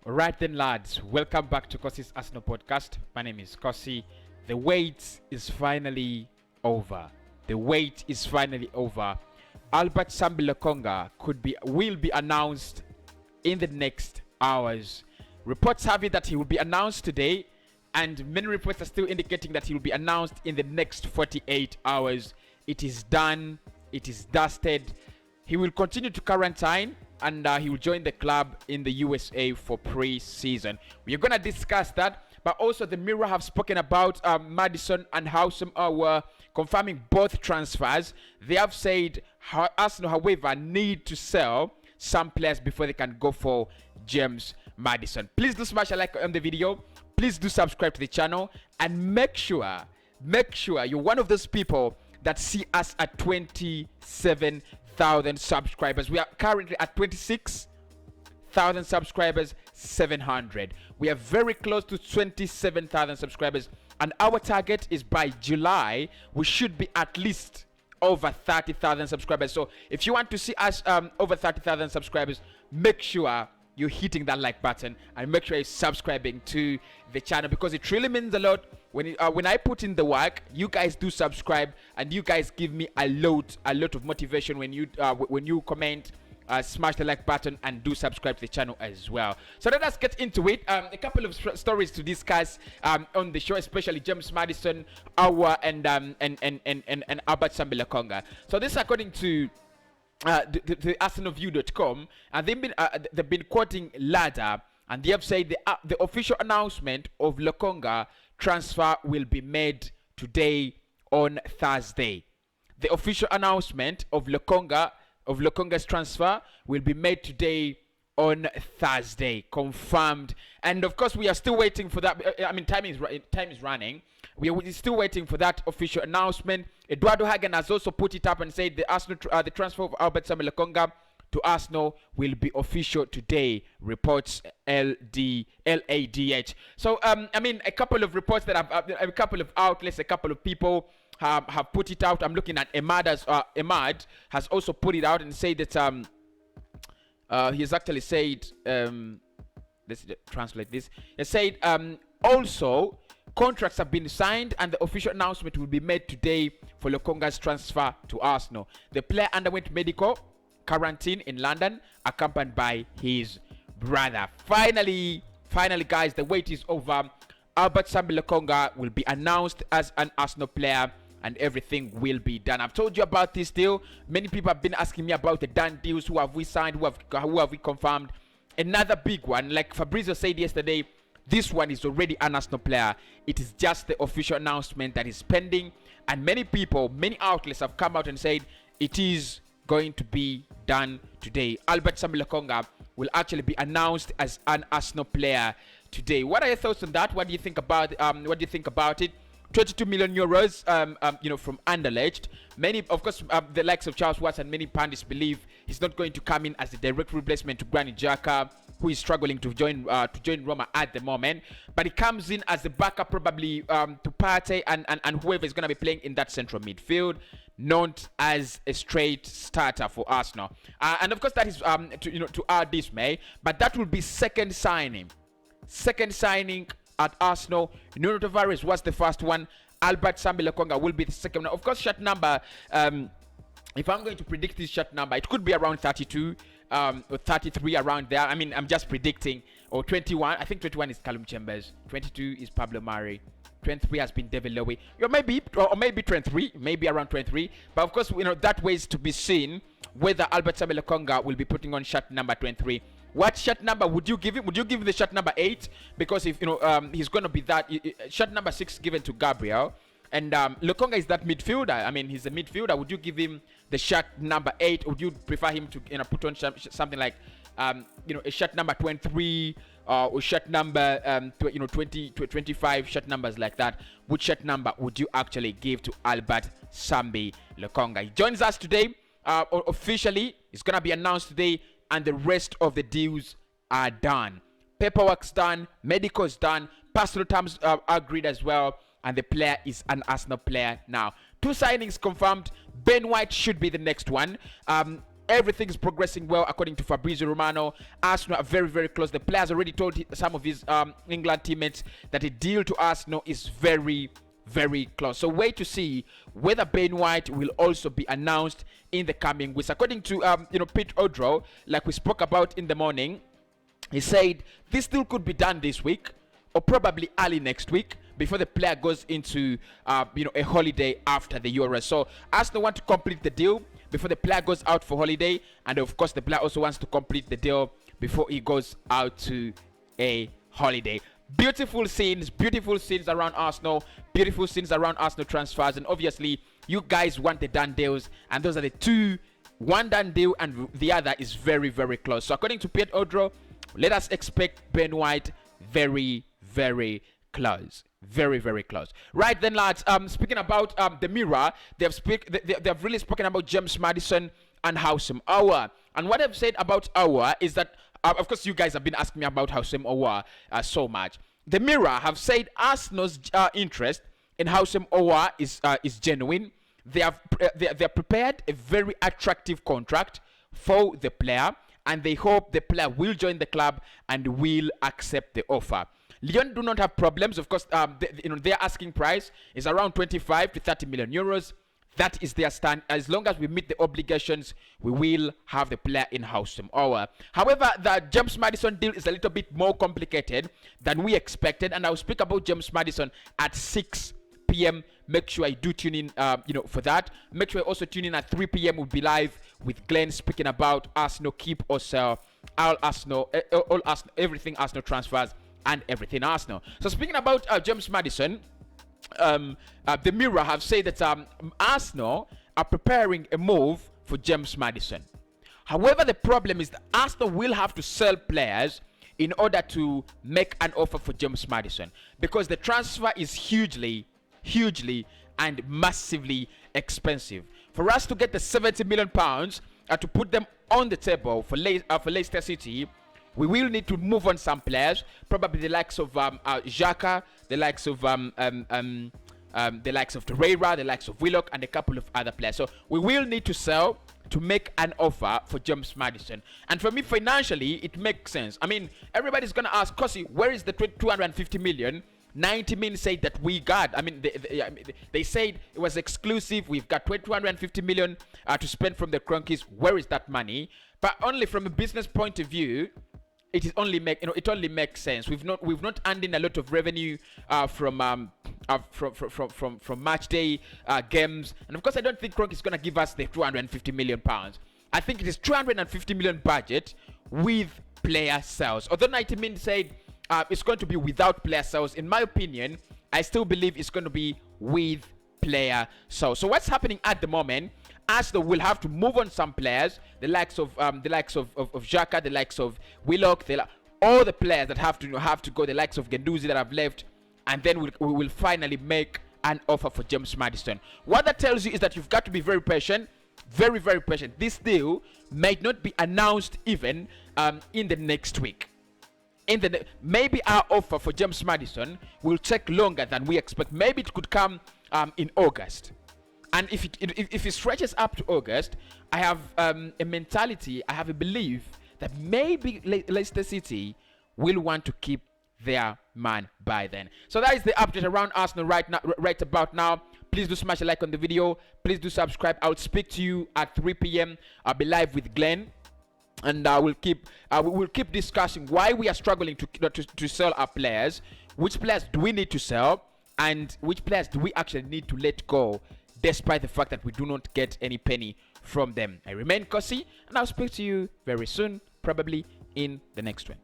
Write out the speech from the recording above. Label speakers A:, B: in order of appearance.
A: Right then, lads, welcome back to Cossy's Arsenal podcast. My name is Cossy. The wait is finally over. The wait is finally over. Albert Sambi Lokonga will be announced in the next hours. Reports have it that he will be announced today, and many reports are still indicating that he will be announced in the next 48 hours. It is done. It is dusted. He will continue to quarantine, and he will join the club in the USA for pre-season. We are going to discuss that, but also the Mirror have spoken about Madison and how some were confirming both transfers. They have said how Arsenal, however, need to sell some players before they can go for James Madison. Please do smash a like on the video. Please do subscribe to the channel, and make sure you're one of those people that see us at 27,000 subscribers. We are currently at 26,000 subscribers, 700. We are very close to 27,000 subscribers, and our target is by July we should be at least over 30,000 subscribers. So if you want to see us over 30,000 subscribers, make sure you're hitting that like button and make sure you're subscribing to the channel, because it really means a lot. When I put in the work, you guys do subscribe, and you guys give me a lot of motivation when you comment, smash the like button, and do subscribe to the channel as well. So let us get into it. A couple of stories to discuss on the show, especially James Madison, and Albert Sambi Lokonga. So this, according to the ArsenalView.com, and they've been quoting Ladder, and they have said the official announcement of Lokonga transfer will be made today on Thursday. The official announcement of Lokonga's transfer will be made today on Thursday, confirmed. And of course, we are still waiting for that. I mean, time is running. We are still waiting for that official announcement. Eduardo Hagen has also put it up and said the transfer of Albert Sambi Lokonga to Arsenal will be official today, reports LADH. So, I mean, a couple of reports that a couple of outlets, a couple of people have put it out. I'm looking at Emad has also put it out and said that he has actually said, let's translate this. He said, also, contracts have been signed and the official announcement will be made today for Lokonga's transfer to Arsenal. The player underwent medical quarantine in London, accompanied by his brother. Finally, guys, the wait is over. Albert Sambi Lokonga will be announced as an Arsenal player, and everything will be done. I've told you about this deal. Many people have been asking me about the done deals. Who have we signed? Who have we confirmed? Another big one, like Fabrizio said yesterday, this one is already an Arsenal player. It is just the official announcement that is pending, and many outlets have come out and said it is going to be done today. Albert Sambi Lokonga will actually be announced as an Arsenal player today. What are your thoughts on that? What do you think about it? 22 million euros, from Anderlecht. Many, of course, the likes of Charles Watts and many pundits believe he's not going to come in as a direct replacement to Granit Xhaka, who is struggling to join Roma at the moment. But he comes in as a backup, probably to Partey and whoever is going to be playing in that central midfield, not as a straight starter for Arsenal. And of course, that is to our dismay. But that will be second signing at Arsenal. Nuno Tavares was the first one. Albert Sambi Lokonga will be the second one. Of course, shirt number, if I'm going to predict this shirt number, it could be around 32 or 33, around there. I mean, I'm just predicting. Or 21. I think 21 is Callum Chambers. 22 is Pablo Mari. 23 has been David Lowy. Or maybe 23, maybe around 23. But of course, that ways to be seen whether Albert Sambi Lokonga will be putting on shirt number 23. What shirt number would you give him? Would you give him the shirt number 8? Because if he's going to be that shirt number 6 given to Gabriel, and Lokonga is that midfielder. I mean, he's a midfielder. Would you give him the shirt number 8? Would you prefer him to put on something like a shirt number 23 or shirt number 20 to 25, shirt numbers like that? Which shirt number would you actually give to Albert Sambi Lokonga? He joins us today officially. It's gonna be announced today, and the rest of the deals are done. Paperwork's done, medical's done, personal terms are agreed as well, and the player is an Arsenal player now. 2 signings confirmed. Ben White should be the next one. Everything is progressing well according to Fabrizio Romano. Arsenal are very, very close. The players already told some of his England teammates that a deal to Arsenal is very, very close. So wait to see whether Ben White will also be announced in the coming weeks. According to Pete Odro, like we spoke about in the morning, he said this deal could be done this week or probably early next week before the player goes into a holiday after the Euros. So Arsenal want to complete the deal before the player goes out for holiday, and of course the player also wants to complete the deal before he goes out to a holiday. Beautiful scenes around Arsenal, beautiful scenes around Arsenal transfers, and obviously you guys want the done deals, and those are the two. One done deal and the other is very, very close. So according to Piet Odro, let us expect Ben White very, very close. Very, very close. Right then, lads, speaking about the Mirror, they have really spoken about James Madison and Houssem Aouar. And what I've said about Aouar is that of course you guys have been asking me about Houssem Aouar so much. The Mirror have said Arsenal's interest in Houssem Aouar is genuine. They have prepared a very attractive contract for the player, and they hope the player will join the club and will accept the offer. Lyon do not have problems. Of course, their asking price is around 25 to 30 million euros. That is their stand. As long as we meet the obligations, we will have the player in Houssem Aouar. However, the James Madison deal is a little bit more complicated than we expected, and I'll speak about James Madison at 6 p.m. Make sure I do tune in, for that. Make sure I also tune in at 3 p.m. We'll be live with Glenn speaking about Arsenal keep or sell, all Arsenal, everything Arsenal transfers and everything Arsenal. So speaking about James Madison, the Mirror have said that Arsenal are preparing a move for James Madison. However, the problem is that Arsenal will have to sell players in order to make an offer for James Madison, because the transfer is hugely and massively expensive. For us to get the 70 million pounds to put them on the table for Leicester City, we will need to move on some players, probably the likes of Xhaka, the likes of Torreira, the likes of Willock, and a couple of other players. So we will need to sell to make an offer for James Madison. And for me, financially, it makes sense. I mean, everybody's gonna ask, Cossy, where is the 250 million? 90 Min said that we got. I mean, they said it was exclusive. We've got 250 million to spend from the Cronkies. Where is that money? But only from a business point of view, it only makes sense. We've not earned in a lot of revenue from match day games, and of course I don't think Cronk is gonna give us the 250 million pounds. I think it is 250 million budget with player sales. Although 90 Min said it's going to be without player sales, in my opinion, I still believe it's going to be with player sales. So what's happening at the moment? Arsenal will have to move on some players, the likes of Xhaka, the likes of Willock, all the players that have to go, the likes of Guendouzi that have left, and then we will finally make an offer for James Madison. What that tells you is that you've got to be very patient, very, very patient. This deal might not be announced even in the next week. Maybe our offer for James Madison will take longer than we expect. Maybe it could come in August. And if it stretches up to August, I have a mentality, I have a belief that maybe Leicester City will want to keep their man by then. So that is the update around Arsenal right about now. Please do smash a like on the video. Please do subscribe. I'll speak to you at 3 p.m. I'll be live with Glenn. And we will keep discussing why we are struggling to sell our players. Which players do we need to sell? And which players do we actually need to let go, despite the fact that we do not get any penny from them. I remain Cossy, and I'll speak to you very soon, probably in the next one.